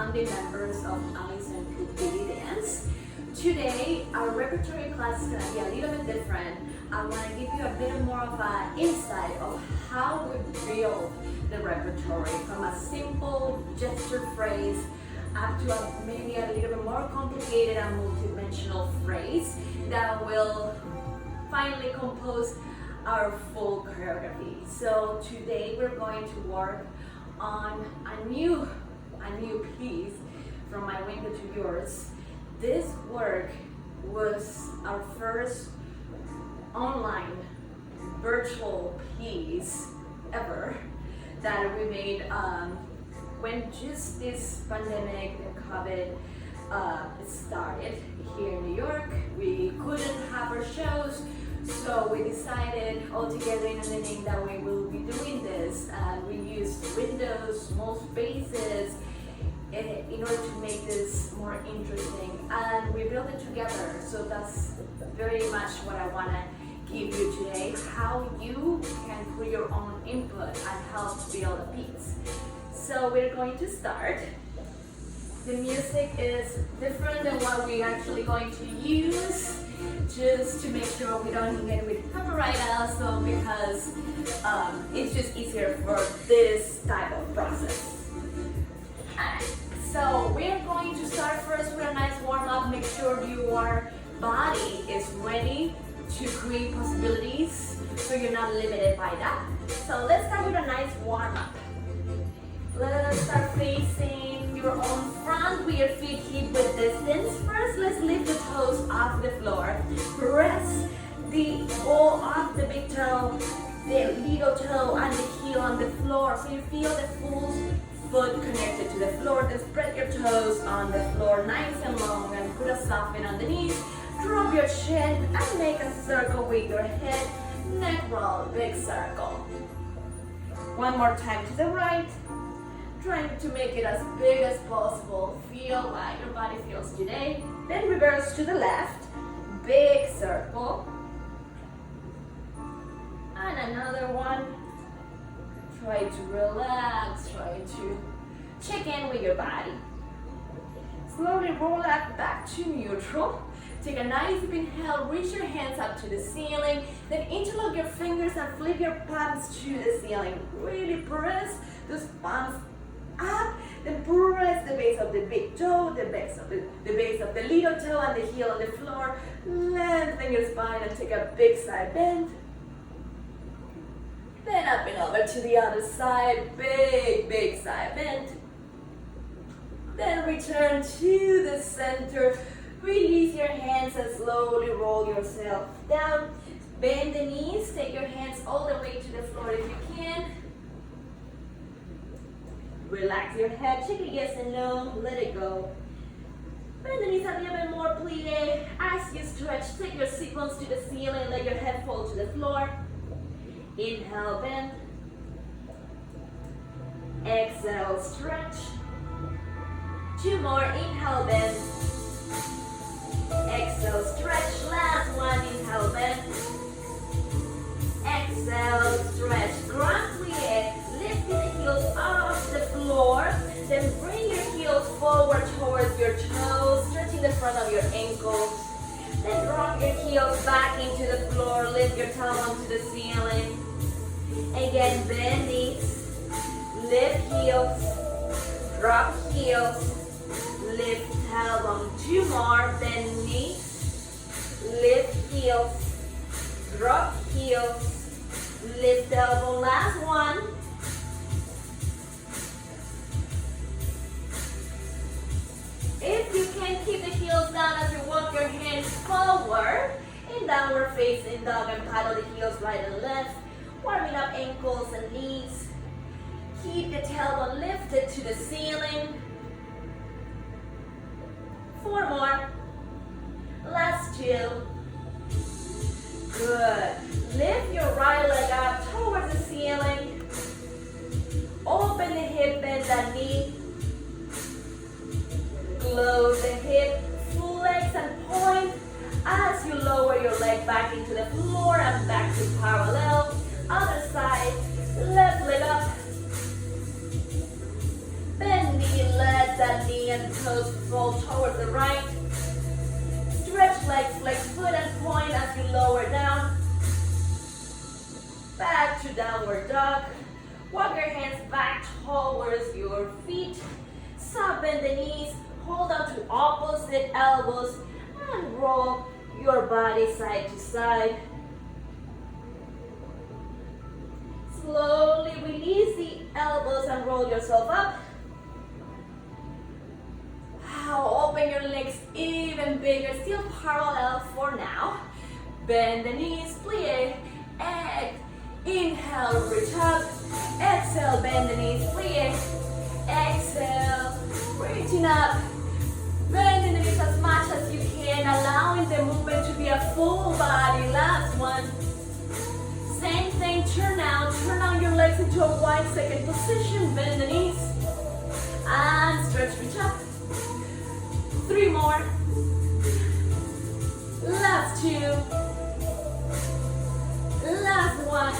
founding members of Alison and Beatty dance. Today, our repertory class is going to be a little bit different. I want to give you a bit more of an insight of how we build the repertory from a simple gesture phrase up to maybe a little bit more complicated and multidimensional phrase that will finally compose our full choreography. So today we're going to work on a new piece from my window to yours. This work was our first online virtual piece ever that we made when just this pandemic, the COVID, started here in New York. We couldn't have our shows, so we decided all together in a meeting that we will be doing this. We used windows, small spaces, in order to make this more interesting, and we built it together. So that's very much what I want to give you today, how you can put your own input and help build a piece. So we're going to start. The music is different than what we're actually going to use, just to make sure we don't get with copyright also, because it's just easier for this type of process. Alright, so we're going to start first with a nice warm-up. Make sure your body is ready to create possibilities, so you're not limited by that. So let's start with a nice warm-up. Let's start facing your own front with your feet hip-width distance. First, let's lift the toes off the floor. Press the ball off the big toe, the little toe, and the heel on the floor, so you feel the full foot connected to the floor. Then spread your toes on the floor nice and long and put a soften on the knees. Drop your chin and make a circle with your head. Neck roll, big circle. One more time to the right. Trying to make it as big as possible. Feel what your body feels today. Then reverse to the left. Big circle. And another one. Try to relax. Try to check in with your body. Slowly roll back to neutral. Take a nice deep inhale. Reach your hands up to the ceiling. Then interlock your fingers and flip your palms to the ceiling. Really press those palms up, then press the base of the big toe, the base of the little toe, and the heel on the floor. Lengthen your spine and take a big side bend. Then up and over to the other side, big side bend. Then return to the center. Release your hands and slowly roll yourself down. Bend the knees, take your hands all the way to the floor if you can. Relax your head, check it yes and no, let it go. Bend the knees a little bit more, plie. As you stretch, take your sit bones to the ceiling, let your head fall to the floor. Inhale, bend. Exhale, stretch. Two more, inhale, bend. Exhale, stretch. Last one, inhale, bend. Exhale, stretch. Grand plie. Lift the heels off the floor. Then bring your heels forward towards your toes, stretching the front of your ankles. Then drop your heels back into the floor. Lift your tailbone to the ceiling. Again, bend knees. Lift heels. Drop heels. Lift tailbone. Two more. Bend knees. Lift heels. Drop heels. Lift elbow. Last one. If you can, keep the heels down as you walk your hands forward. In downward facing dog and paddle the heels right and left. Warming up ankles and knees. Keep the tailbone lifted to the ceiling. Four more. Last two. Good. Lift your right leg up towards the ceiling. Open the hip, bend that knee. Close the hip, flex and point as you lower your leg back into the floor and back to parallel. Other side, left leg up. Bend knee, let that knee and toes roll towards the right. Stretch legs, flex foot and point as you lower down. Back to downward dog. Walk your hands back towards your feet. Soft bend the knees. Hold on to opposite elbows and roll your body side to side. Slowly release the elbows and roll yourself up. Wow, open your legs even bigger, still parallel for now. Bend the knees, plie. Inhale, reach up. Exhale, bend the knees, plie. Exhale, reaching up. Bending the knees as much as you can, allowing the movement to be a full body. Last one. Same thing, turn on your legs into a wide second position. Bend the knees. And stretch, reach up. 3 more. Last 2. Last 1.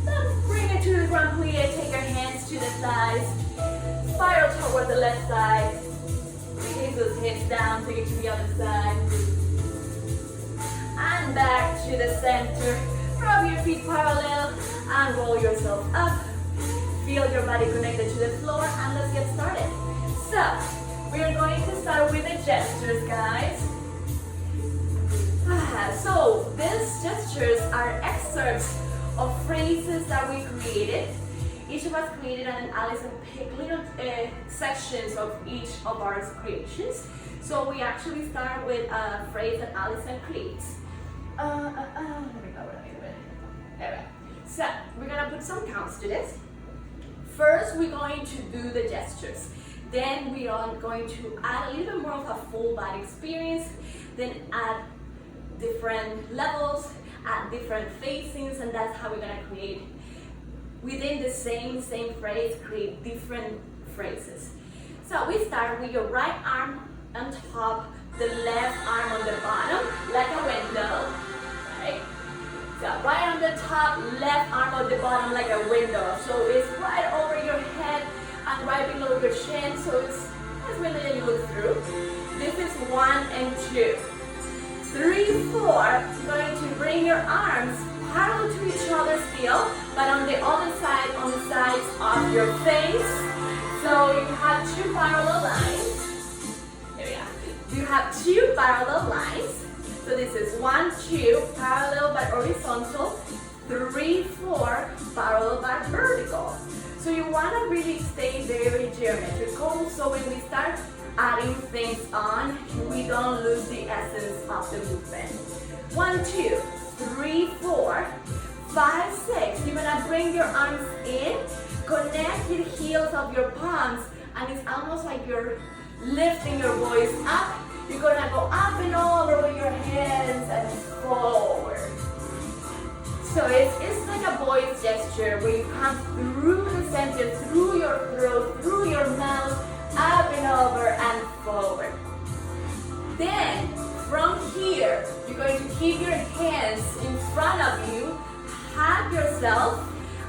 Then bring it to the ground, plie. Take your hands to the thighs. Spiral toward the left side. Release those hips down, take it to the other side. And back to the center. Rub your feet parallel and roll yourself up. Feel your body connected to the floor and let's get started. So, we are going to start with the gestures, guys. So, these gestures are excerpts of phrases that we created. Each of us created and Alison picked little sections of each of our creations. So we actually start with a phrase that Alison creates. Let me go. There we go. So we're gonna put some counts to this. First, we're going to do the gestures. Then we are going to add a little bit more of a full body experience. Then add different levels, add different facings, and that's how we're gonna create within the same phrase, create different phrases. So we start with your right arm on top, the left arm on the bottom, like a window, right? So right on the top, left arm on the bottom, like a window. So it's right over your head and right below your chin, so it's window that you look through. This is 1 and 2. 3, 4, you're going to bring your arms parallel to each other still, but on the other side, on the sides of your face. So you have 2 parallel lines. Here we go. You have 2 parallel lines. So this is 1, 2, parallel but horizontal. 3, 4, parallel but vertical. So you want to really stay very geometrical. So when we start adding things on, we don't lose the essence of the movement. 1, 2, 3, 4, 5, 6. You're gonna bring your arms in, connect your heels of your palms, and it's almost like you're lifting your voice up. You're gonna go up and over with your hands and forward. So it's like a voice gesture where you come through the center, through your throat, through your mouth, up and over and forward. Then, from here, you're going to keep your hands in front of you, hug yourself,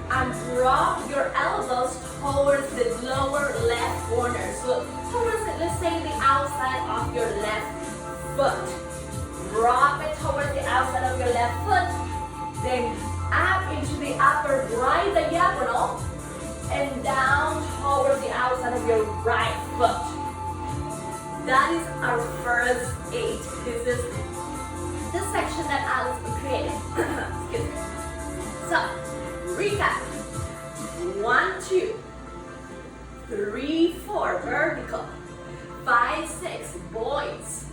and drop your elbows towards the lower left corner. So, towards, let's say, the outside of your left foot. Drop it towards the outside of your left foot, then up into the upper right diagonal, and down towards the outside of your right foot. That is our first 8. This is the section that Alison created. Excuse me. So, recap. 1, 2, 3, 4, vertical. 5, 6, boys.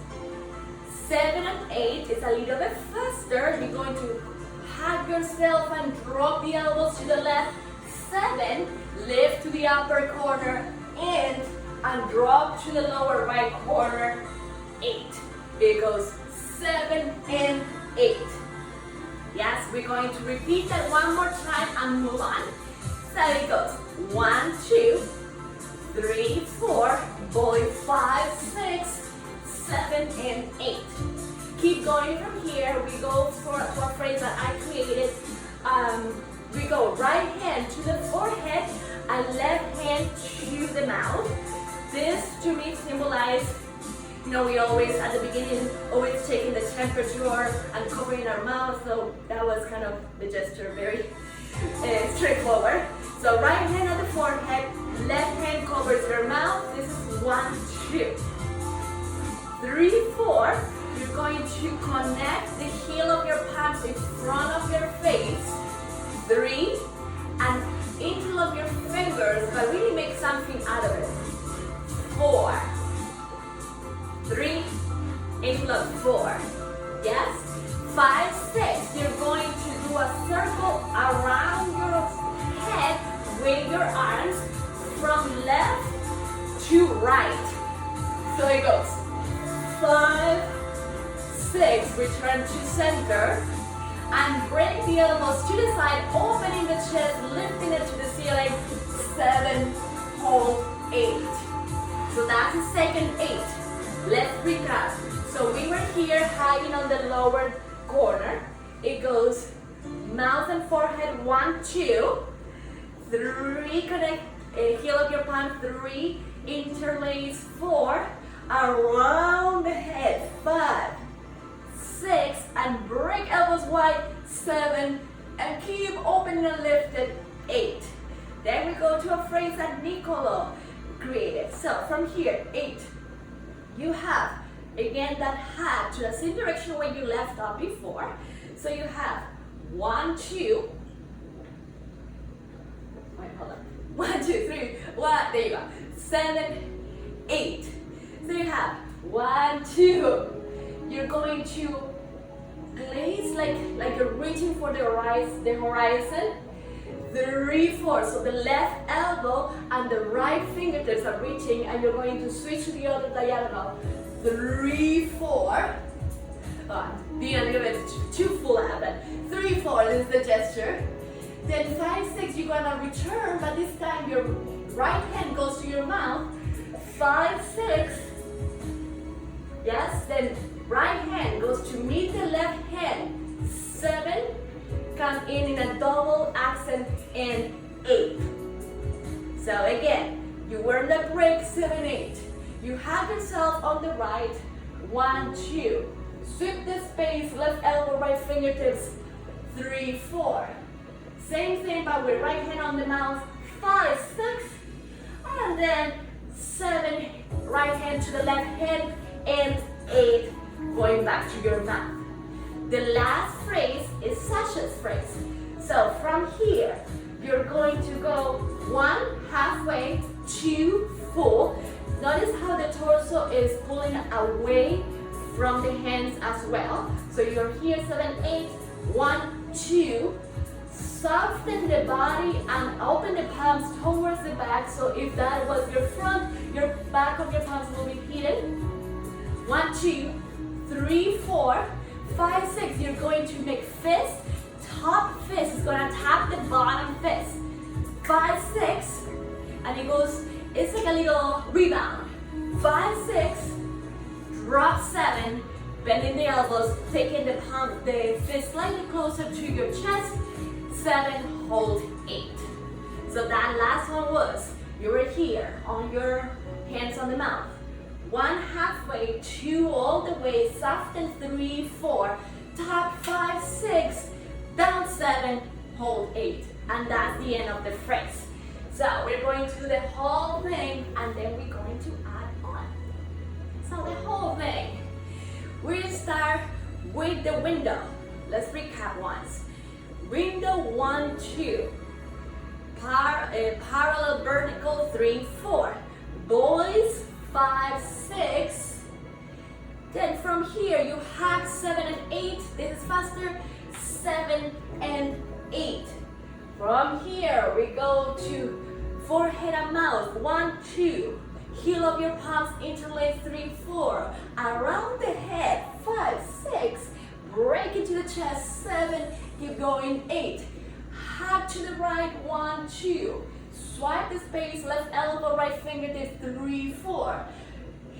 7 and 8 is a little bit faster. You're going to hug yourself and drop the elbows to the left. 7, lift to the upper corner, in, and drop to the lower right corner. 8. It goes 7 and 8. Yes, we're going to repeat that one more time and move on. So it goes 1, 2, 3, 4, boy, 5, 6, 7, and 8. Keep going from here. We go for a phrase that I created. We go right hand to the forehead and left hand to the mouth. This to me symbolize, we always, at the beginning, always taking the temperature and covering our mouth, so that was kind of the gesture, very straightforward. So right hand on the forehead, left hand covers your mouth. This is 1, 2. 3, 4. You're going to connect the heel of your palms in front of your face. 3, and interlock your fingers, but really make something out of it. 4, 3, interlock 4. Yes? 5, 6. You're going to do a circle around your head with your arms from left to right. So it goes 5, 6. Return to center and bring the elbows to the side, opening the chest, lifting it to the ceiling. 7, hold 8. So that's the second 8. Let's recap. So we were here hiding on the lower corner. It goes mouth and forehead, 1, 2. 3, connect heel of your palm, 3, interlace 4, around the head, 5, 6, and break elbows wide, 7, and keep open and lifted, 8. Then we go to a phrase that Nicolo created. So from here, 8, you have, again, that hat to the same direction where you left off before. So you have 1, 2, wait, hold on, 1, 2, 3, 1, there you go, 7, 8. So you have 1, 2, you're going to glaze like you're reaching for the horizon. 3, 4, so the left elbow and the right fingertips are reaching, and you're going to switch to the other diagonal. 3, 4, being a little bit too full at that. 3, 4, this is the gesture. Then 5, 6, you're gonna return, but this time your right hand goes to your mouth. 5, 6, yes, then right hand goes to meet the left hand. 7, come in a double accent, and 8. So again, you were in the break, 7, 8. You have yourself on the right, 1, 2. Sweep the space, left elbow, right fingertips, 3, 4. Same thing, but with right hand on the mouth, 5, 6. And then 7, right hand to the left hand, and 8, going back to your mouth. The last phrase is Sasha's phrase. So from here, you're going to go 1, halfway, 2, full. Notice how the torso is pulling away from the hands as well. So you're here, 7, 8, 1, 2. Soften the body and open the palms towards the back. So if that was your front, your back of your palms will be hidden. 1, 2, 3, 4, 5, 6. You're going to make fist. Top fist is going to tap the bottom fist. 5, 6, and it goes, it's like a little rebound. 5, 6, drop 7, bending the elbows, taking the fist slightly closer to your chest. 7, hold 8. So that last one was, you were here on your hands on the mouth. 1, halfway, 2, all the way, soften, 3, 4, top 5, 6, down 7, hold 8. And that's the end of the phrase. So we're going to do the whole thing, and then we're going to add on. So the whole thing. We start with the window. Let's recap once. Window 1, 2. Parallel vertical 3, 4. Boys 5, 6. Then from here you have 7 and 8. This is faster. 7 and 8. From here we go to forehead and mouth. 1, 2. Heel of your palms interlace 3, 4. Around the head 5, 6. Break into the chest 7. Keep going 8. Hug to the right 1, 2. Swipe the space, left elbow, right fingertips 3, 4.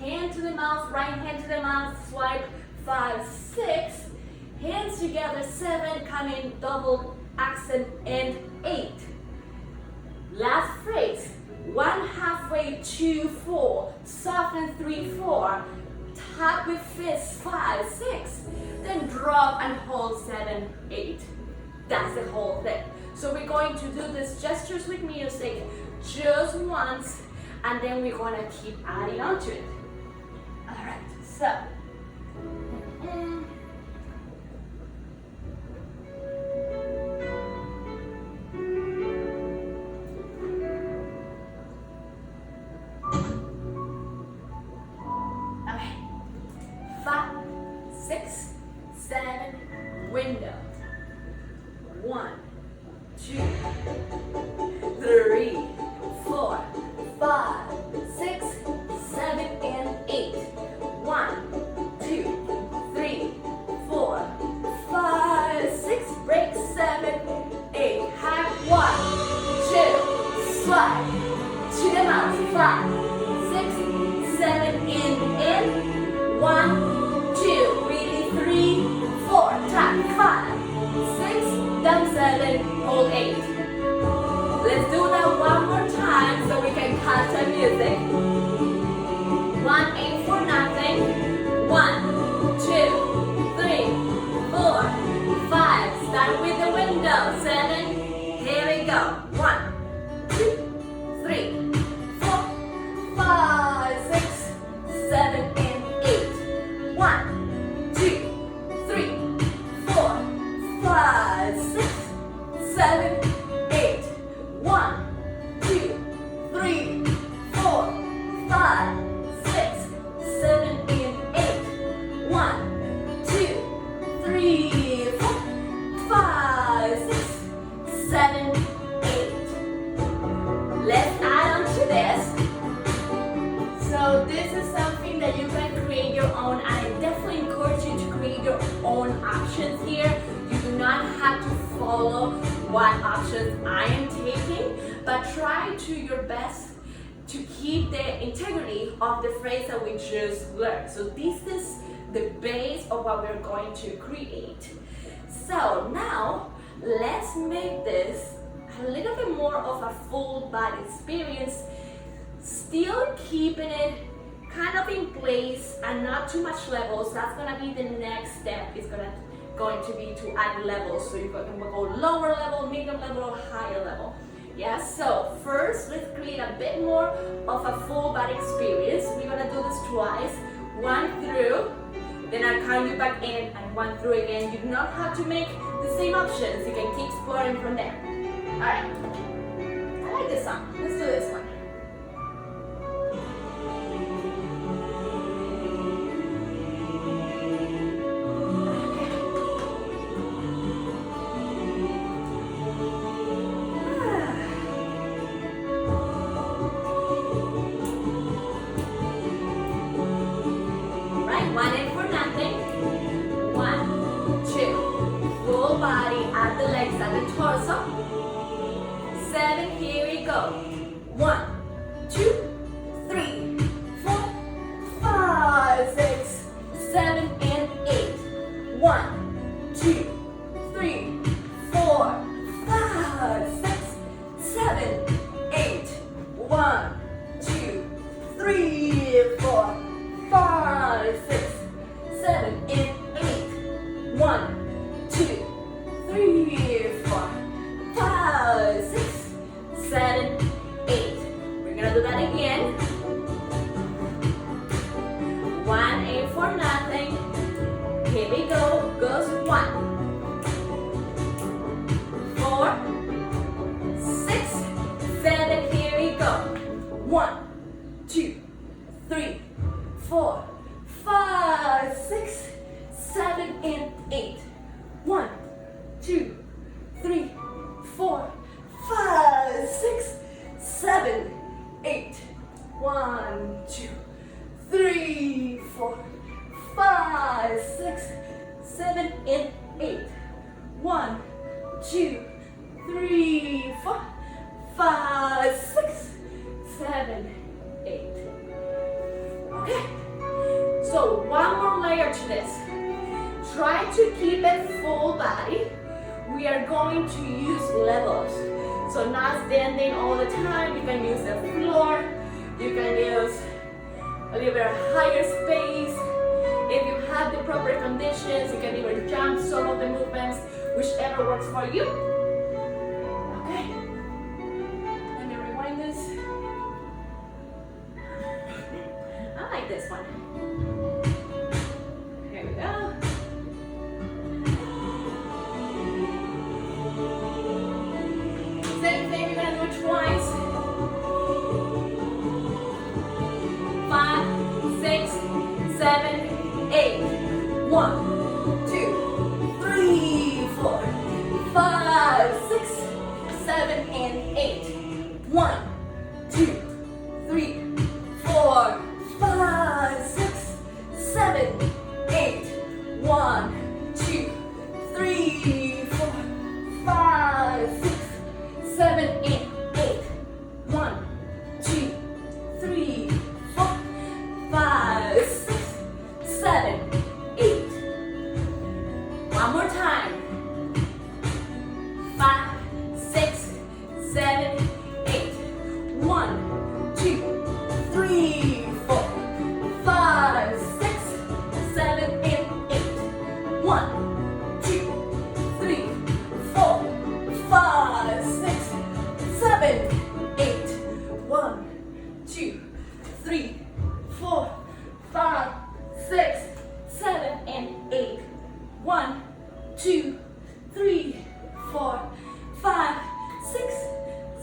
Hand to the mouth, right hand to the mouth, swipe 5, 6. Hands together 7, come in double accent and 8. Last phrase, 1 halfway, 2, 4, soften 3, 4, tap with fists, 5, 6, then drop and hold 7, 8. That's the whole thing. So we're going to do these gestures with music just once, and then we're going to keep adding on to it. All right, so. Okay, 5, 6, 7, window. 1, 2, 3, 4, 5, 6, 7, and 8. 1, 2, 3, 4, 5, 6, break 7, 8. High 1, 2, slide to the mouth. 5, 6, 7, in. 1, 2, really 3, 4. Tap 5, 6, down 7, hold 8. Let's do that one more time so we can catch the music. 1, aim for nothing. 1, 2, 3, 4, 5. Start with the window. 7. Here we go. 1, 2, 3, 4, 5, 6, 7, and 8. 1, 2, 3, 4, 5, 6, 7, 8. 1, 2, 3, 4, 5, 6, 7, and 8. 1, 2, 3, 4, 5, 6, 7, 8. Let's add on to this. So this is something that you can create your own. I definitely encourage you to create your own options here. You do not have to follow what options I am taking, but try to your best to keep the integrity of the phrase that we just learned. So this is the base of what we're going to create. So now let's make this a little bit more of a full body experience, still keeping it kind of in place and not too much levels. That's gonna be the next step. It's going to be to add levels. So you're going to go lower level, medium level, or higher level. Yeah, so first let's create a bit more of a full body experience. We're gonna do this twice. 1 through, then I'll count you back in, and 1 through again. You do not have to make the same options. You can keep exploring from there. All right, I like this song. Let's do this one. Torso. 7, here we go. 1, 2, 3, 4, 5, 6, 7, and 8. 1, 2, 3, 4, 5, 6, 7, 8. 1, 2, 3, 4, 5, 6, 7, and 8. 1, 2, 3, 4, 5, 6, 7, 8. We're gonna do that again. 1, aim for nothing. Here we go. Goes 1, 4, 6, 7. Here we go. 1, 2, 3, 4, 5, 6, 7, and 8. 1, 2, 3, 4, 5, 6, 7, 8. 1, 2, 3, 4, 5, 6, 7, and 8. 1, 2, 3, 4, 5, 6, 7, 8. Okay, so one more layer to this. Try to keep it full body. We are going to use levels. So not standing all the time. You can use the floor. You can use a little bit higher space. If you have the proper conditions, you can even jump some of the movements, whichever works for you. Okay. Let me rewind this. I like this one. Here we go. Same thing, we're gonna do it twice. 5, 6, 7, 8. 1, 2, 3, 4, 5, 6, 7, and 8. 1, 2, 3, 4, 5, 6, 7, 8. 1, 2, 3, 4, 5, 6, 7, and 8. 1, 2, 3, 4, 5, 6, 7, 8. One more time. 5, 6, 7, 8. 1, 2, 3, 4, 5, 6, 7, and 8. 1, 2, 3, 4, 5, 6, 7, 8. 1, 2, 3, 4, 5, 6, 7, and 8. 1, 2, 3, 4, 5, 6,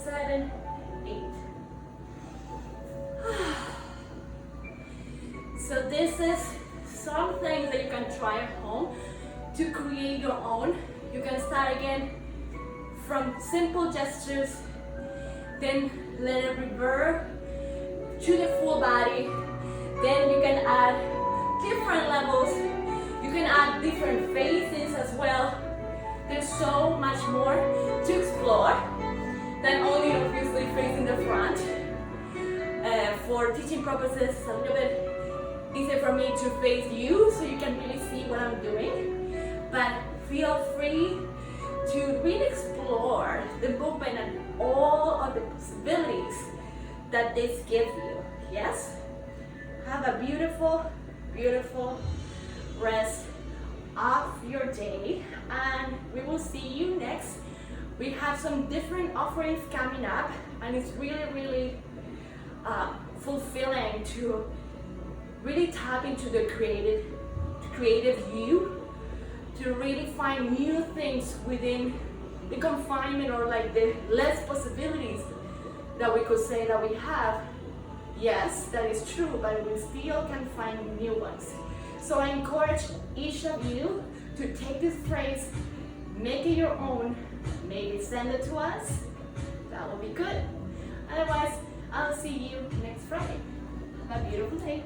7, 8. So this is some things that you can try at home to create your own. You can start again from simple gestures, then let it revert to the full body. Then you can add different levels. You can add different faces as well. There's so much more to explore than only obviously facing the front. For teaching purposes, it's a little bit easier for me to face you so you can really see what I'm doing. But feel free to really explore the movement and all of the possibilities that this gives you. Yes? Have a beautiful, beautiful rest of your day, and we will see you next. We have some different offerings coming up, and it's really fulfilling to really tap into the creative you, to really find new things within the confinement or like the less possibilities that we could say that we have. Yes, that is true, but we still can find new ones. So I encourage each of you to take this phrase, make it your own, maybe send it to us. That will be good. Otherwise, I'll see you next Friday. Have a beautiful day.